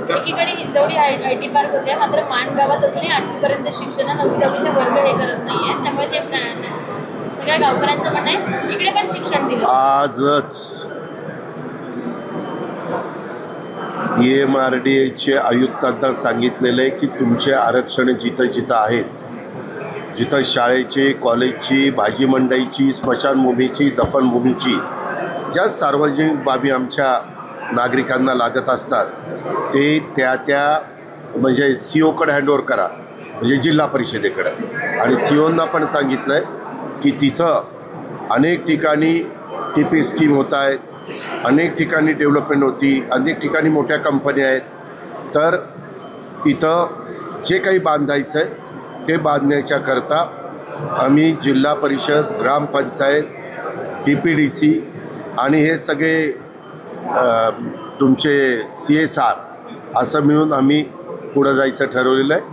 एकीकडे Hinjawadi IT park होते, मात्र माणगावात अजूनही 8वी पर्यंत शिक्षण 9वी-10वीचे वर्ग हे करत नाहीये, त्यामुळे ते सगळ्या गावकऱ्यांचं म्हणणं आहे इकडे पण शिक्षण दिलं. आजच EMRDAचे आयुक्तांना सांगितलेलं आहे की तुमचे आरक्षण जिथं जिथं आहेत, जिथं शाळेची, कॉलेजची, भाजी मंडईची, स्मशानभूमीची, दफनभूमीची, ज्या सार्वजनिक बाबी आमच्या नागरिकांना लागत असतात ते त्या म्हणजे CO कडे हँडओव्हर करा, म्हणजे जिल्हा परिषदेकडे. आणि COंना पण सांगितलं आहे की तिथं अनेक ठिकाणी TP स्कीम होत आहेत, अनेक ठिकाणी डेव्हलपमेंट होती, अनेक ठिकाणी मोठ्या कंपन्या आहेत. तर तिथं जे काही बांधायचं आहे ते बांधण्याच्याकरता आम्ही जिल्हा परिषद, ग्रामपंचायत, TPDC आणि हे सगळे तुमचे CSR असं मिळून आम्ही पुढं जायचं ठरवलेलं आहे.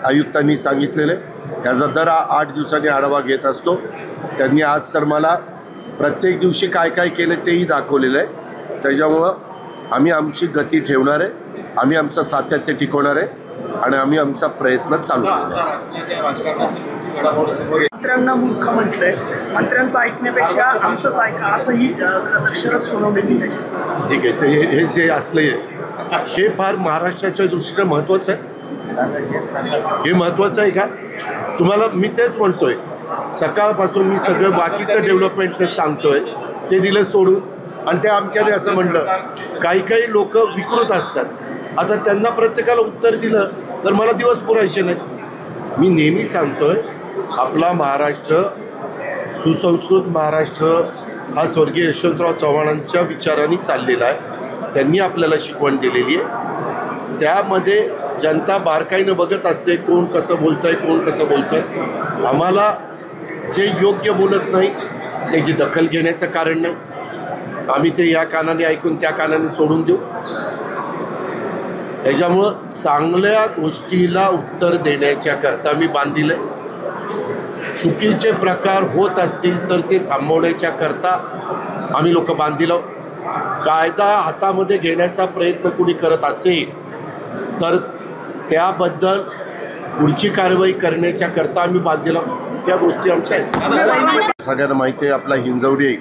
आयुक्तांनी सांगितलेलं आहे त्याचा दर 8 दिवसांनी आढावा घेत असतो. त्यांनी आज तर मला प्रत्येक दिवशी काय काय केलं तेही दाखवलेलं आहे. त्याच्यामुळं आम्ही आमची गती ठेवणार आहे, आम्ही आमचं सातत्य टिकवणार आहे आणि आम्ही आमचा प्रयत्न चालू केला. मंत्र्यांना मूर्ख म्हटलंय, मंत्र्यांचं ऐकण्यापेक्षा आमचंच ऐका असंही खरं तर शरद सोनवणेंनी त्याची. ठीक आहे, तर हे जे असलं हे फार महाराष्ट्राच्या दृष्टीने महत्त्वाचं आहे. हे महत्त्वाचं आहे का तुम्हाला? मी तेच म्हणतोय, सकाळपासून मी सगळं बाकीचं डेव्हलपमेंटचं सांगतोय ते दिलं सोडून, आणि त्या आमच्याने असं म्हणलं. काही लोक विकृत असतात. आता त्यांना प्रत्येकाला उत्तर दिलं तर मला दिवस पुरायचे नाहीत. मी नेहमी सांगतोय आपला महाराष्ट्र, सुसंस्कृत महाराष्ट्र हा स्वर्गीय यशवंतराव चव्हाणांच्या विचारांनी चाललेला आहे. त्यांनी आपल्याला शिकवण दिलेली आहे. त्यामध्ये जनता बारकाईनं बघत असते कोण कसं बोलतं आहे, कोण कसं बोलतं आहे. आम्हाला जे योग्य बोलत नाही त्याची दखल घेण्याचं कारण नाही. आम्ही ते या कानाने ऐकून त्या कानाने सोडून देऊ. त्याच्यामुळं चांगल्या गोष्टीला उत्तर देण्याच्याकरता मी बांधील आहे. चुकीचे प्रकार होत असतील तर ते थांबवण्याच्या करता आम्ही लोक बांधील आहोत. कायदा हातामध्ये घेण्याचा प्रयत्न कुणी करत असेल तर त्याबद्दल पुढची कारवाई करण्याच्या करता आम्ही बांधील आहोत. या गोष्टी आमच्या आहेत. सगळ्यांना माहिती आहे आपला हिंजवडी